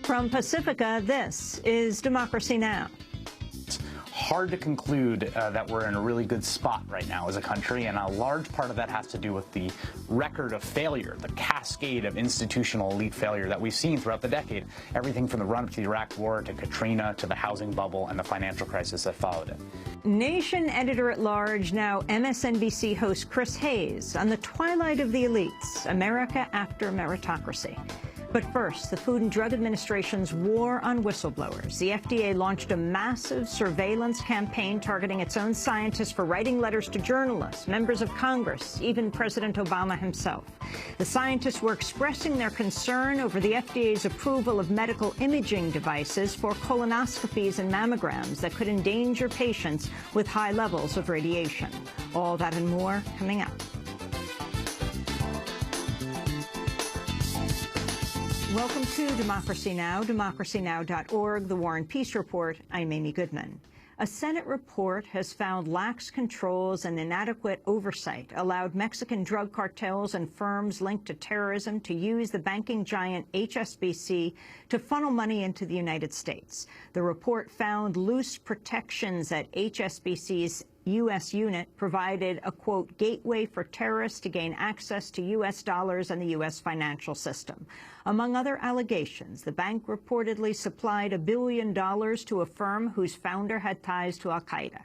From Pacifica, this is Democracy Now! Hard to conclude that we're in a really good spot right now as a country, and a large part of that has to do with the record of failure, the cascade of institutional elite failure that we've seen throughout the decade. Everything from the run-up to the Iraq War to Katrina to the housing bubble and the financial crisis that followed it. Nation editor-at-large, now MSNBC host Chris Hayes on the twilight of the elites, America after meritocracy. But first, the Food and Drug Administration's war on whistleblowers. The FDA launched a massive surveillance campaign targeting its own scientists for writing letters to journalists, members of Congress, even President Obama himself. The scientists were expressing their concern over the FDA's approval of medical imaging devices for colonoscopies and mammograms that could endanger patients with high levels of radiation. All that and more coming up. Welcome to Democracy Now!, democracynow.org, The War and Peace Report. I'm Amy Goodman. A Senate report has found lax controls and inadequate oversight allowed Mexican drug cartels and firms linked to terrorism to use the banking giant HSBC to funnel money into the United States. The report found loose protections at HSBC's U.S. unit provided a, quote, gateway for terrorists to gain access to U.S. dollars and the U.S. financial system. Among other allegations, the bank reportedly supplied $1 billion to a firm whose founder had ties to al-Qaeda.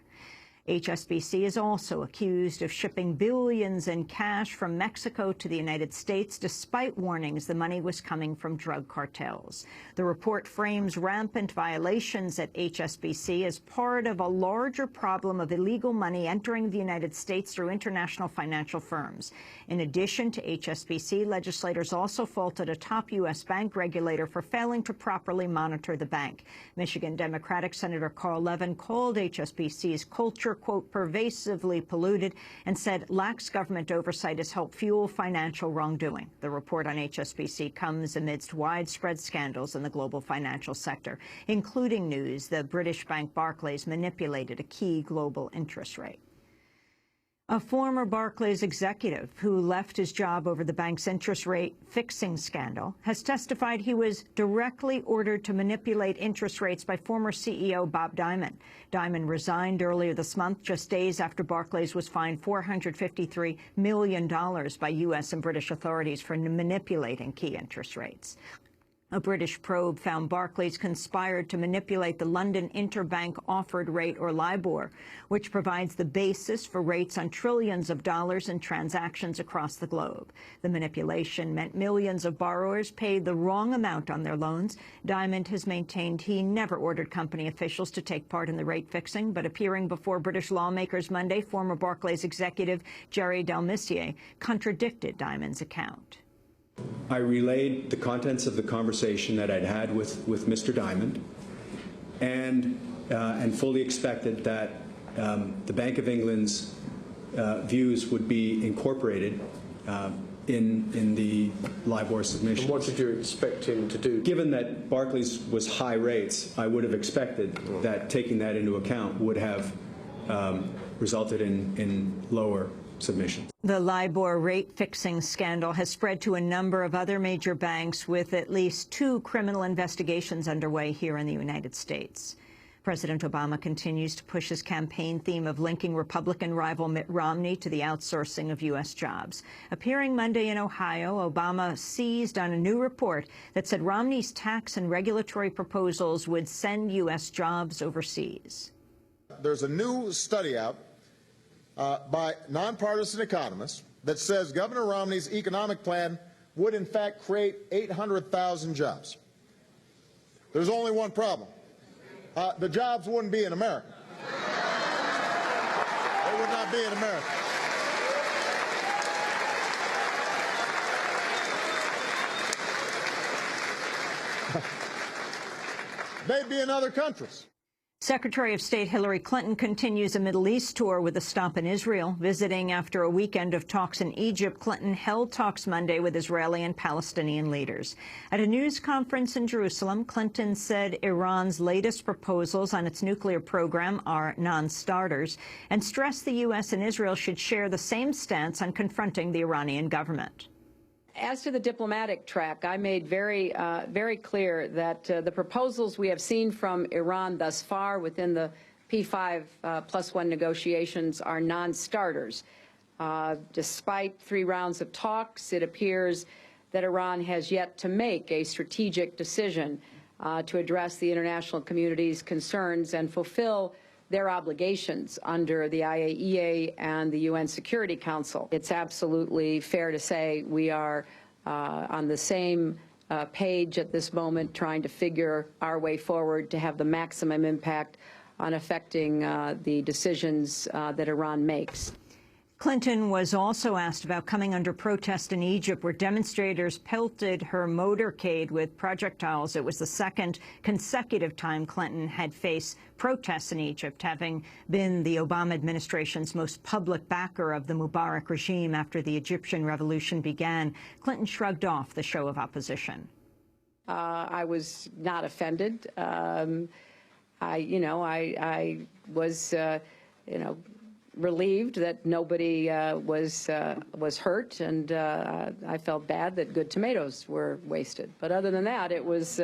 HSBC is also accused of shipping billions in cash from Mexico to the United States, despite warnings the money was coming from drug cartels. The report frames rampant violations at HSBC as part of a larger problem of illegal money entering the United States through international financial firms. In addition to HSBC, legislators also faulted a top U.S. bank regulator for failing to properly monitor the bank. Michigan Democratic Senator Carl Levin called HSBC's culture, quote, pervasively polluted, and said lax government oversight has helped fuel financial wrongdoing. The report on HSBC comes amidst widespread scandals in the global financial sector, including news the British bank Barclays manipulated a key global interest rate. A former Barclays executive who left his job over the bank's interest rate fixing scandal has testified he was directly ordered to manipulate interest rates by former CEO Bob Dimon. Dimon resigned earlier this month, just days after Barclays was fined $453 million by U.S. and British authorities for manipulating key interest rates. A British probe found Barclays conspired to manipulate the London Interbank Offered Rate, or LIBOR, which provides the basis for rates on trillions of dollars in transactions across the globe. The manipulation meant millions of borrowers paid the wrong amount on their loans. Diamond has maintained he never ordered company officials to take part in the rate fixing, but appearing before British lawmakers Monday, former Barclays executive Jerry Delmessier contradicted Diamond's account. I relayed the contents of the conversation that I'd had with Mr. Diamond, and fully expected that the Bank of England's views would be incorporated in the LIBOR submission. And what did you expect him to do? Given that Barclays was high rates, I would have expected that taking that into account would have resulted in lower submissions. The LIBOR rate-fixing scandal has spread to a number of other major banks, with at least 2 criminal investigations underway here in the United States. President Obama continues to push his campaign theme of linking Republican rival Mitt Romney to the outsourcing of U.S. jobs. Appearing Monday in Ohio, Obama seized on a new report that said Romney's tax and regulatory proposals would send U.S. jobs overseas. There's a new study out by nonpartisan economists that says Governor Romney's economic plan would in fact create 800,000 jobs. There's only one problem. The jobs wouldn't be in America. They would not be in America. They'd be in other countries. Secretary of State Hillary Clinton continues a Middle East tour with a stop in Israel. Visiting after a weekend of talks in Egypt, Clinton held talks Monday with Israeli and Palestinian leaders. At a news conference in Jerusalem, Clinton said Iran's latest proposals on its nuclear program are non-starters and stressed the U.S. and Israel should share the same stance on confronting the Iranian government. As to the diplomatic track, I made very clear that the proposals we have seen from Iran thus far within the P5+1 negotiations are non-starters. Despite 3 rounds of talks, it appears that Iran has yet to make a strategic decision to address the international community's concerns and fulfill their obligations under the IAEA and the UN Security Council. It's absolutely fair to say we are on the same page at this moment, trying to figure our way forward to have the maximum impact on affecting the decisions that Iran makes. Clinton was also asked about coming under protest in Egypt, where demonstrators pelted her motorcade with projectiles. It was the 2nd consecutive time Clinton had faced protests in Egypt, having been the Obama administration's most public backer of the Mubarak regime after the Egyptian revolution began. Clinton shrugged off the show of opposition. I was not offended. I was, relieved that nobody was hurt, and I felt bad that good tomatoes were wasted. But other than that, it was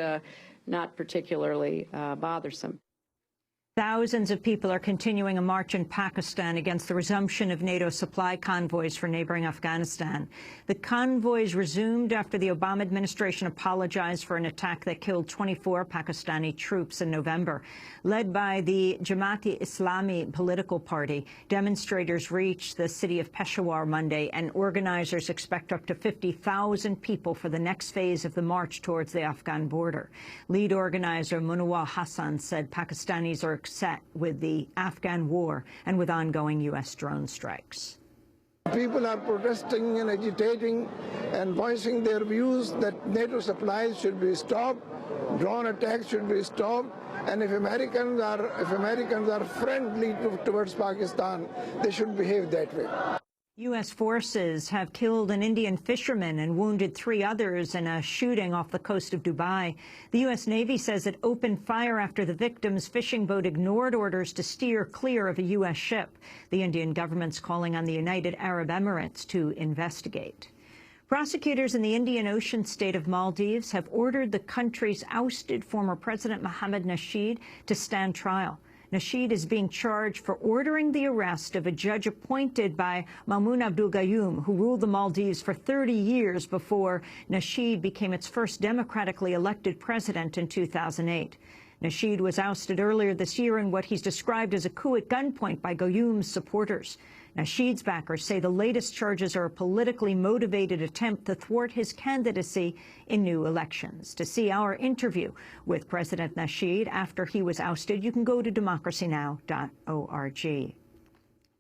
not particularly bothersome. Thousands of people are continuing a march in Pakistan against the resumption of NATO supply convoys for neighboring Afghanistan. The convoys resumed after the Obama administration apologized for an attack that killed 24 Pakistani troops in November. Led by the Jamaat-e-Islami political party, demonstrators reached the city of Peshawar Monday, and organizers expect up to 50,000 people for the next phase of the march towards the Afghan border. Lead organizer Munawar Hassan said Pakistanis are upset with the Afghan war and with ongoing U.S. drone strikes. People are protesting and agitating and voicing their views that NATO supplies should be stopped, drone attacks should be stopped, and if Americans are friendly towards Pakistan, they should behave that way. U.S. forces have killed an Indian fisherman and wounded 3 others in a shooting off the coast of Dubai. The U.S. Navy says it opened fire after the victim's fishing boat ignored orders to steer clear of a U.S. ship. The Indian government's calling on the United Arab Emirates to investigate. Prosecutors in the Indian Ocean state of Maldives have ordered the country's ousted former President Mohammed Nasheed to stand trial. Nasheed is being charged for ordering the arrest of a judge appointed by Maumoon Abdul Gayoom, who ruled the Maldives for 30 years before Nasheed became its first democratically elected president in 2008. Nasheed was ousted earlier this year in what he's described as a coup at gunpoint by Gayoom's supporters. Nasheed's backers say the latest charges are a politically motivated attempt to thwart his candidacy in new elections. To see our interview with President Nasheed after he was ousted, you can go to democracynow.org.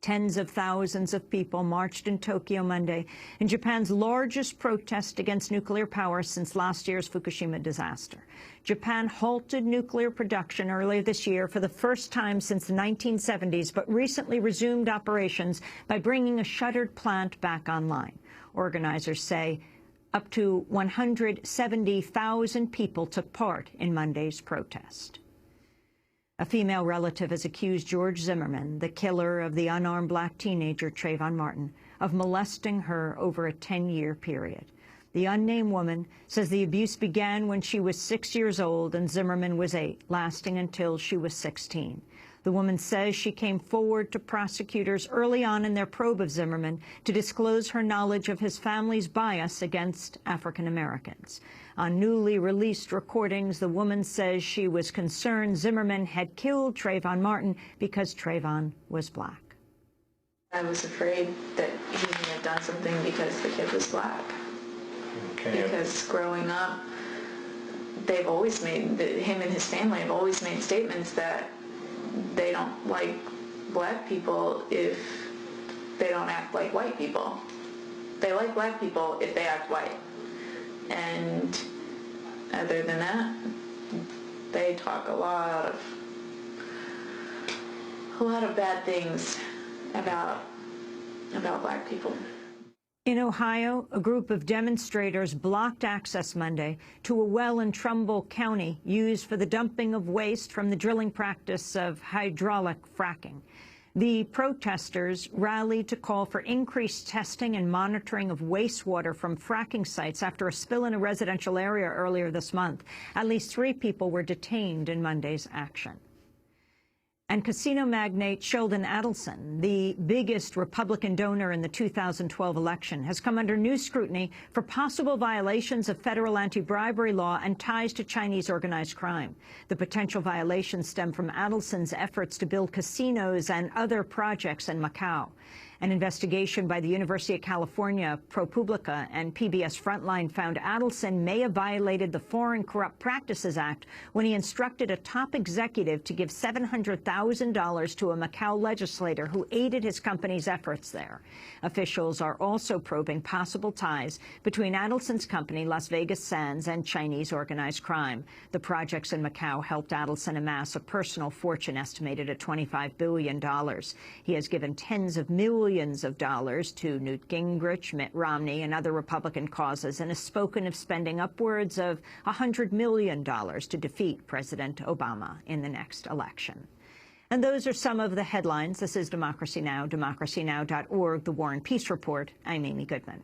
Tens of thousands of people marched in Tokyo Monday in Japan's largest protest against nuclear power since last year's Fukushima disaster. Japan halted nuclear production earlier this year for the first time since the 1970s, but recently resumed operations by bringing a shuttered plant back online. Organizers say up to 170,000 people took part in Monday's protest. A female relative has accused George Zimmerman, the killer of the unarmed black teenager Trayvon Martin, of molesting her over a 10-year period. The unnamed woman says the abuse began when she was 6 years old and Zimmerman was 8, lasting until she was 16. The woman says she came forward to prosecutors early on in their probe of Zimmerman to disclose her knowledge of his family's bias against African Americans. On newly released recordings, the woman says she was concerned Zimmerman had killed Trayvon Martin because Trayvon was black. I was afraid that he had done something because the kid was black. Okay. Because growing up, they've always made, him and his family have always made statements that they don't like black people if they don't act like white people. They like black people if they act white. And other than that, they talk a lot of bad things about black people. In Ohio, a group of demonstrators blocked access Monday to a well in Trumbull County used for the dumping of waste from the drilling practice of hydraulic fracking. The protesters rallied to call for increased testing and monitoring of wastewater from fracking sites after a spill in a residential area earlier this month. At least 3 people were detained in Monday's action. And casino magnate Sheldon Adelson, the biggest Republican donor in the 2012 election, has come under new scrutiny for possible violations of federal anti-bribery law and ties to Chinese organized crime. The potential violations stem from Adelson's efforts to build casinos and other projects in Macau. An investigation by the University of California, ProPublica, and PBS Frontline found Adelson may have violated the Foreign Corrupt Practices Act when he instructed a top executive to give $700,000 to a Macau legislator who aided his company's efforts there. Officials are also probing possible ties between Adelson's company, Las Vegas Sands, and Chinese organized crime. The projects in Macau helped Adelson amass a personal fortune estimated at $25 billion. He has given tens of millions of dollars to Newt Gingrich, Mitt Romney, and other Republican causes, and has spoken of spending upwards of $100 million to defeat President Obama in the next election. And those are some of the headlines. This is Democracy Now!, democracynow.org, The War and Peace Report. I'm Amy Goodman.